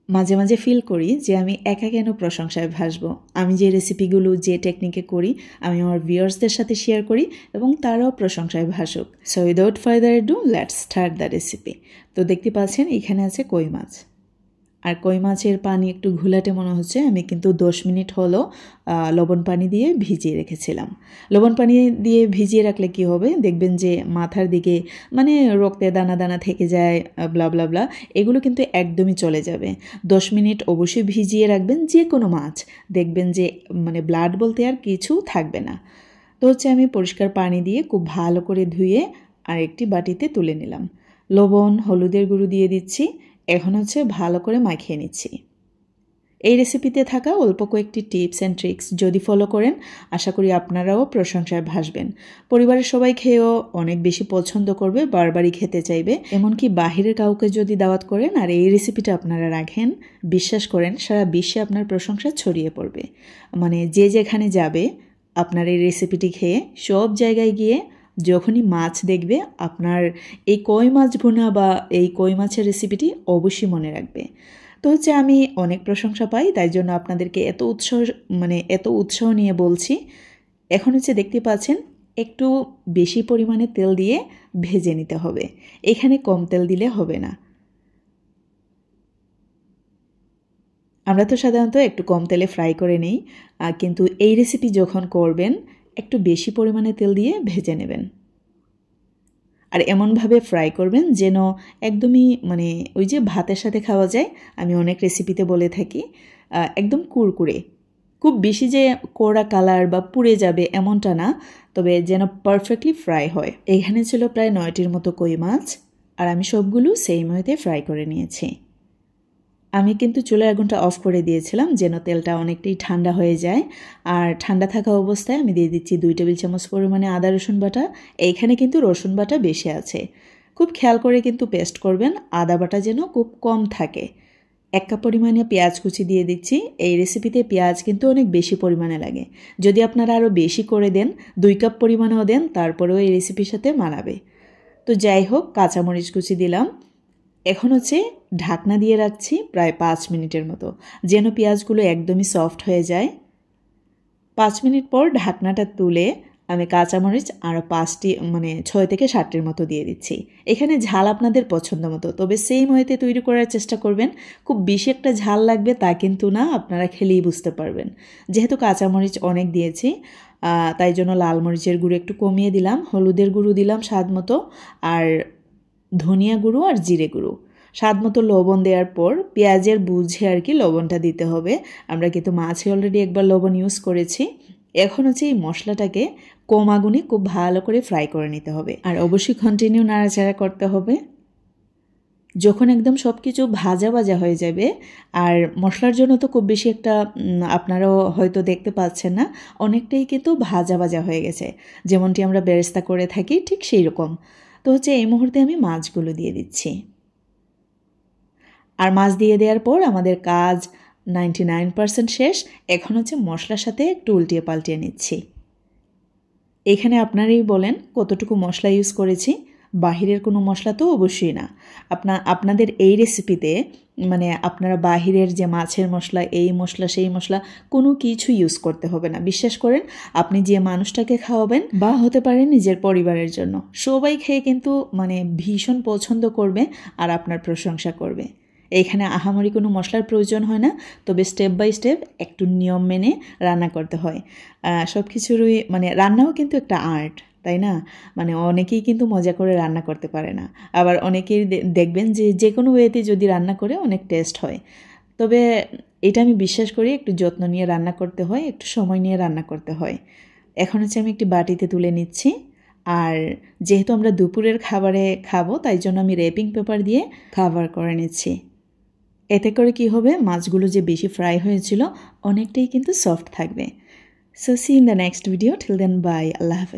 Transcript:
মাঝে মাঝে ফিল করি যে আমি একা কেন প্রশংসায় ভাসবো। আমি যে রেসিপিগুলো যে টেকনিকে করি আমি আমার ভিউয়ার্সদের সাথে শেয়ার করি এবং তারাও প্রশংসায় ভাসুক। So without further do let's start the recipe. তো দেখতে পাচ্ছেন এখানে আছে কই মাছ, আর কই মাছের পানি একটু ঘোলাটে মনে হচ্ছে। আমি কিন্তু 10 মিনিট হলো লবণ পানি দিয়ে ভিজিয়ে রেখেছিলাম। লবণ পানি দিয়ে ভিজিয়ে রাখলে কি হবে, দেখবেন যে মাথার দিকে মানে রক্তে দানা দানা থেকে যায়, ব্লা ব্লা ব্লা, এগুলো কিন্তু একদমই চলে যাবে। 10 মিনিট অবশ্যই ভিজিয়ে রাখবেন যে কোনো মাছ, দেখবেন যে মানে ব্লাড বলতে আর কিছু থাকবে না। তো আমি পরিষ্কার পানি দিয়ে খুব ভালো করে ধুয়ে আর একটি বাটিতে তুলে নিলাম। লবণ হলুদের গুঁড়ো দিয়ে দিচ্ছি। এখন ভালো করে মাখিয়ে নিচ্ছি। এই রেসিপিতে থাকা অল্প কয়েকটি টিপস অ্যান্ড ট্রিক্স যদি ফলো করেন আশা করি আপনারাও প্রশংসায় ভাসবেন। পরিবারের সবাই খেয়েও অনেক বেশি পছন্দ করবে, বারবারই খেতে চাইবে। এমনকি বাহিরের কাউকে যদি দাওয়াত করেন আর এই রেসিপিটা আপনারা রাখেন, বিশ্বাস করেন সারা বিশ্বে আপনার প্রশংসা ছড়িয়ে পড়বে। মানে যে যেখানে যাবে আপনার এই রেসিপিটি খেয়ে সব জায়গায় গিয়ে যখনই মাছ দেখবে আপনার এই কই মাছ ভুনা বা এই কই মাছের রেসিপিটি অবশ্যই মনে রাখবে। তো আমি অনেক প্রশংসা পাই, তাই জন্য আপনাদেরকে এত উৎসাহ নিয়ে বলছি। এখন দেখতে পাচ্ছেন একটু বেশি পরিমাণে তেল দিয়ে ভেজে নিতে হবে, এখানে কম তেল দিলে হবে না। আমরা তো সাধারণত একটু কম তেলে ফ্রাই করে নেই, কিন্তু এই রেসিপি যখন করবেন একটু বেশি পরিমাণে তেল দিয়ে ভেজে নেবেন। আর এমনভাবে ফ্রাই করবেন যেন একদমই মানে ওই যে ভাতের সাথে খাওয়া যায়, আমি অনেক রেসিপিতে বলে থাকি, একদম কুরকুরে, খুব বেশি যে কড়া কালার বা পুড়ে যাবে এমনটা না, তবে যেন পারফেক্টলি ফ্রাই হয়। এখানে ছিল প্রায় 9টির মতো কই মাছ, আর আমি সবগুলো সেম ওয়েতে ফ্রাই করে নিয়েছি। আমি কিন্তু চুলার আগুনটা অফ করে দিয়েছিলাম যেন তেলটা অনেকটাই ঠান্ডা হয়ে যায়। আর ঠান্ডা থাকা অবস্থায় আমি দিয়ে দিচ্ছি 2 টেবিল চামচ পরিমাণে আদা রসুন বাটা। এইখানে কিন্তু রসুন বাটা বেশি আছে, খুব খেয়াল করে কিন্তু পেস্ট করবেন, আদা বাটা যেন খুব কম থাকে। 1 কাপ পরিমাণে পেঁয়াজ কুচি দিয়ে দিচ্ছি। এই রেসিপিতে পেঁয়াজ কিন্তু অনেক বেশি পরিমাণে লাগে, যদি আপনারা আরও বেশি করে দেন, 2 কাপ পরিমাণেও দেন, তারপরেও এই রেসিপির সাথে মানাবে। তো যাই হোক, কাঁচামরিচ কুচি দিলাম। এখন ঢাকনা দিয়ে রাখছি প্রায় 5 মিনিটের মতো, যেন পেঁয়াজগুলো একদমই সফট হয়ে যায়। 5 মিনিট পর ঢাকনাটা তুলে আমি কাঁচামরিচ আরও 6 থেকে 7টির মতো দিয়ে দিচ্ছি। এখানে ঝাল আপনাদের পছন্দ মতো, তবে সেম ওয়েতে তৈরি করার চেষ্টা করবেন। খুব বেশি একটা ঝাল লাগবে তা কিন্তু না, আপনারা খেলেই বুঝতে পারবেন। যেহেতু কাঁচামরিচ অনেক দিয়েছি, তাই জন্য লাল মরিচের গুঁড়ো একটু কমিয়ে দিলাম, হলুদের গুঁড়ো দিলাম স্বাদ মতো, আর ধনিয়া গুঁড়ো আর জিরে গুঁড়ো। স্বাদ মতো লবণ দেওয়ার পর পেঁয়াজের বুঝে আর কি লবণটা দিতে হবে। আমরা কিন্তু মাছে অলরেডি একবার লবণ ইউজ করেছি। এখন এই মশলাটাকে কম আগুনে খুব ভালো করে ফ্রাই করে নিতে হবে, আর অবশ্যই কন্টিনিউ নাড়াচাড়া করতে হবে। যখন একদম সব কিছু ভাজা ভাজা হয়ে যাবে, আর মশলার জন্য তো খুব বেশি একটা আপনারাও হয়তো দেখতে পাচ্ছেন না, অনেকটাই কিন্তু ভাজা ভাজা হয়ে গেছে, যেমনটি আমরা বেরেস্তা করে থাকি ঠিক সেই রকম। তো এই মুহূর্তে আমি মাছগুলো দিয়ে দিচ্ছি। আর মাছ দিয়ে দেওয়ার পর আমাদের কাজ 99% শেষ। এখন মশলার সাথে একটু উল্টিয়ে পাল্টিয়ে নিচ্ছি। এখানে আপনারাই বলেন কতটুকু মশলা ইউজ করেছি, বাহিরের কোনো মশলা তো অবশ্যই না। আপনাদের এই রেসিপিতে মানে আপনারা বাহিরের যে মাছের মশলা, এই মশলা সেই মশলা কোনো কিছু ইউজ করতে হবে না। বিশ্বাস করেন, আপনি যে মানুষটাকে খাওয়াবেন বা হতে পারে নিজের পরিবারের জন্য, সবাই খেয়ে কিন্তু মানে ভীষণ পছন্দ করবে আর আপনার প্রশংসা করবে। এইখানে আহামরি কোনো মশলার প্রয়োজন হয় না, তবে স্টেপ বাই স্টেপ একটু নিয়ম মেনে রান্না করতে হয়। সব কিছুরই মানে রান্নাও কিন্তু একটা আর্ট, তাই না? মানে অনেকেই কিন্তু মজা করে রান্না করতে পারে না, আবার অনেকেই দেখবেন যে কোনো ওয়েতে যদি রান্না করে অনেক টেস্ট হয়। তবে এটা আমি বিশ্বাস করি একটু যত্ন নিয়ে রান্না করতে হয়, একটু সময় নিয়ে রান্না করতে হয়। এখন আমি একটি বাটিতে তুলে নিচ্ছি। আর যেহেতু আমরা দুপুরের খাবারে খাবো, তাই জন্য আমি র্যাপিং পেপার দিয়ে কভার করে নিচ্ছি। এতে করে কি হবে, মাছগুলো যে বেশি ফ্রাই হয়েছিল অনেকটাই কিন্তু সফট থাকবে। So see in the next video, till then bye, আল্লাহ হাফেজ।